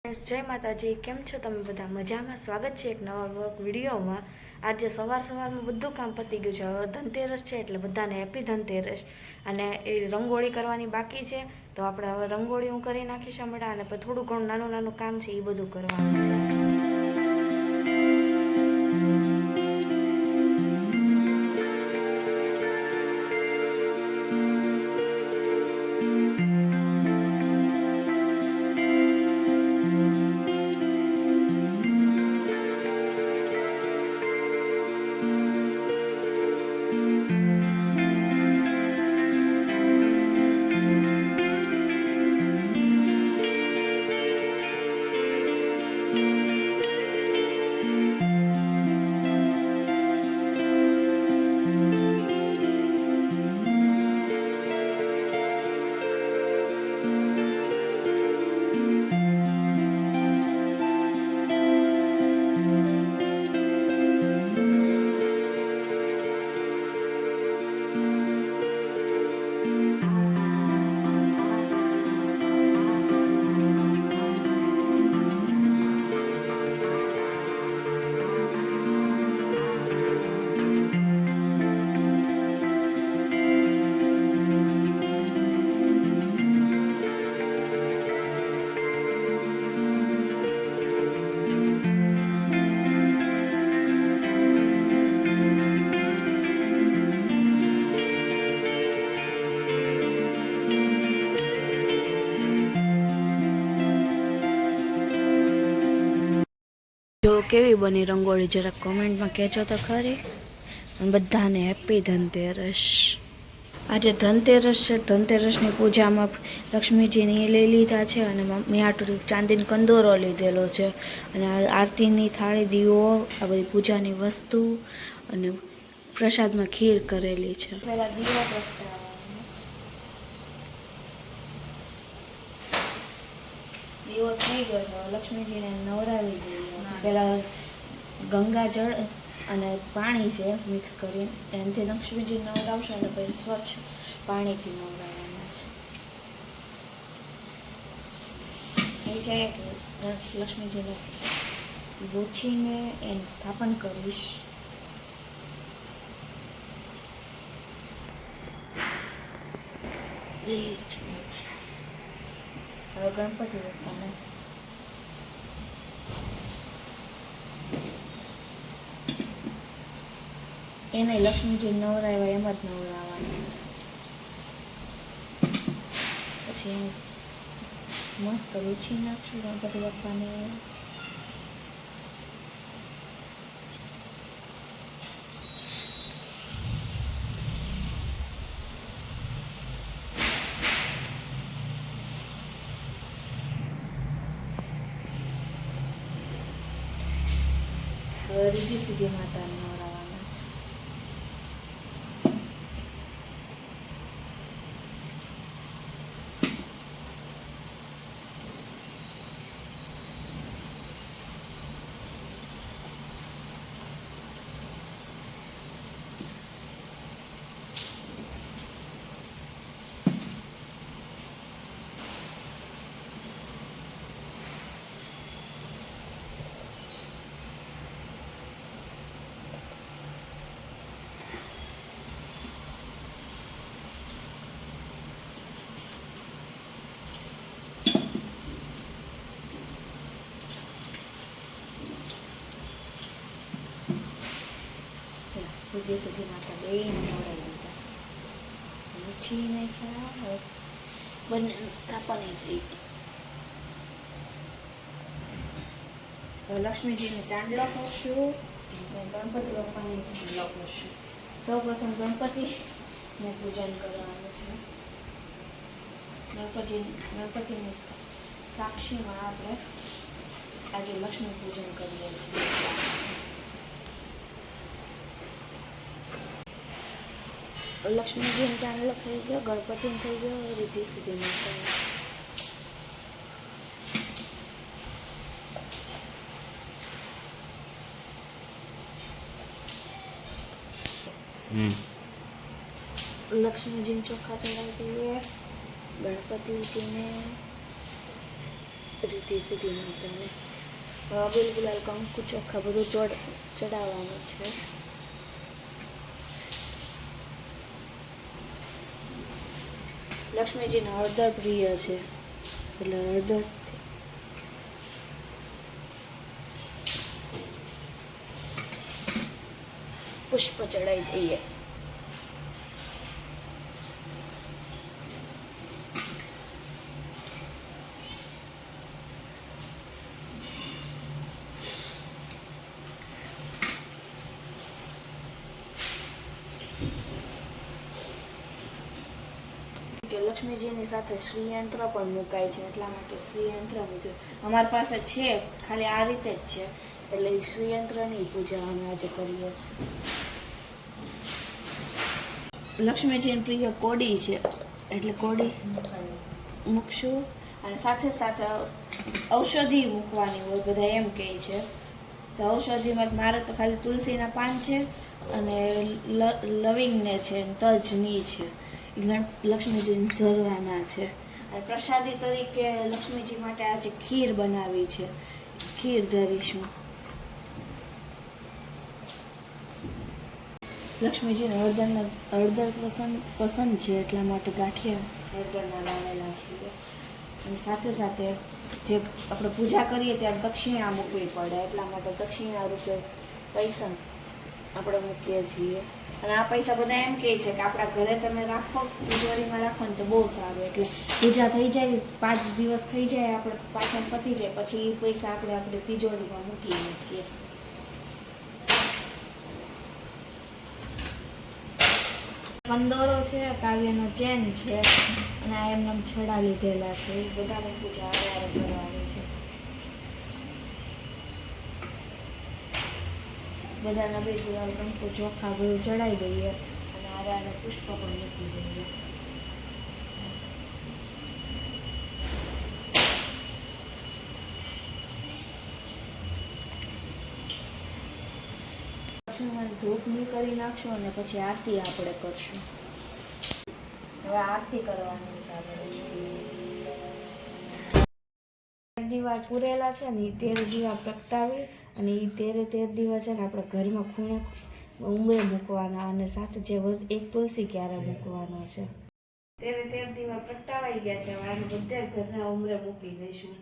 जय माताजी। केम छो तमे बधा मजामां? स्वागत है एक नवा व्लॉग विडियो में। आज सवार में बधुं काम पती गयुं छे। हवे धनतेरस है एटले बधाने हेपी धनतेरस। अने ए रंगोळी करवानी बाकी छे तो आपणे हवे रंगोळी हूँ करी नाखीश हमणां अने पछी थोडुं घणुं नानुं नानुं काम छे ए बधुं करवानुं छे। जो केवी बनी रंगोळी जरा कमेंट में कहो तो खरी। बधाने हेपी धनतेरस। आज धनतेरस है। धनतेरस की पूजा में लक्ष्मीजी ने लई लीधा है और मम्मी हाटू चांदी कंदोरो लीधेलो है और आरती की थाળી दीवो आ बधी पूजा की वस्तु और प्रसाद में खीर करेली है। पहला दीवा दीवो थई गयो छे। लक्ष्मीजी ने नवरावी दीधी। पहला गंगाजल અને પાણી છે મિક્સ કરીને એનાથી લક્ષ્મીજી નવડાવશો અને પછી સ્વચ્છ પાણીથી નવડાવવાના છે। એ જાય લક્ષ્મીજીને લૂછીને એનું સ્થાપન કરીશ। જય લક્ષ્મી। હવે ગણપતિ બાપાને એને લક્ષ્મીજી નવરાવ્યા એમ જ નવરાવવાના છે। પછી એને મસ્ત લૂછી નાખશું ગણપતિ બાપાને। રીધી સીધી માતાને નવરાવવાના છે। રીધી સીધી માતા બે નવરાવી દીધા, લૂછી નાખ્યા। બંનેનું સ્થાપન થઈ ગયું। હવે લક્ષ્મીજીને ચાંદલો કરશું, ગણપતિ બાપાને ચાંદલો કરશું। સૌ પ્રથમ ગણપતિને પૂજન કરવાનું છે। ગણપતિની સાક્ષીમાં આપણે આજે લક્ષ્મી પૂજન કરીએ છીએ। લક્ષ્મીજીને ચાંદલો થઈ ગયો, ગણપતિને થઈ ગયો, રીધી સીધી માતા। लक्ष्मी जी चोखा चढ़ाई दिए, गणपति जी ने રીતિ સીધી માતાને અબીલ ગુલાલ કંકુ ચોખા બધું ચડાવવાનું છે. લક્ષ્મીજીને હળદર પ્રિય છે એટલે હળદર પુષ્પ ચડાવી દઈએ. લક્ષ્મીજીની સાથે શ્રીયંત્ર પણ મુકાય છે એટલા માટે શ્રીયંત્ર મૂક્યું. અમારી પાસે છે ખાલી આ રીતે જ છે એટલે શ્રીયંત્રની પૂજા અમે આજે કરીએ છીએ. લક્ષ્મીજીની પ્રિય કોડી છે એટલે કોડી મૂકશું અને સાથે સાથે ઔષધિ મૂકવાની હોય બધા એમ કહે છે. તો ઔષધિમાં મારે તો ખાલી તુલસીના પાન છે અને લવિંગને છે તજની છે લક્ષ્મીજીને ધરવાના છે. અને પ્રસાદી તરીકે લક્ષ્મીજી માટે આજે ખીર બનાવી છે, ખીર ધરીશું. લક્ષ્મીજીને હળદર પસંદ છે એટલા માટે ગાંઠિયા હળદરના લાવેલા છીએ. અને સાથે સાથે જે આપણે પૂજા કરીએ ત્યારે દક્ષિણા મૂકવી પડે એટલા માટે દક્ષિણા રૂપે પૈસા આપણે મૂકીએ છીએ. અને આ પૈસા બધા એમ કહે છે કે આપણા ઘરે તમે રાખો, તિજોરીમાં રાખો ને તો બહુ સારું. એટલે પૂજા થઈ જાય 5 દિવસ થઈ જાય, આપણે પાચન પતી જાય પછી એ પૈસા આપણે તિજોરીમાં મૂકી મૂકીએ. કંદોરો છે, કાવ્યનો ચેન છે અને આ એમને છડા લીધેલા છે. એ બધાની પૂજા આરે કરવાની છે. બધાના બે ગુલાલ કંકુ ચોખા બધું ચડાવી દઈએ અને આરે પુષ્પ પણ મૂકી દઈએ. ધૂપની કરી નાખશું અને પછી આરતી આપણે કરશું. હવે આરતી કરવાની છે આપણે. દીવા પૂરેલા છે ને એ 13 દીવા પ્રગટાવી અને એ 13 દીવા છે ને આપણે ઘરમાં ખૂણે ઉંબરે મૂકવાના અને સાથે જે એક તુલસી ક્યારે મૂકવાનો છે. 13 દીવા પ્રગટાવાઈ ગયા છે. હવે આને બધા ઘરના ઉંબરે મૂકી દઈશું.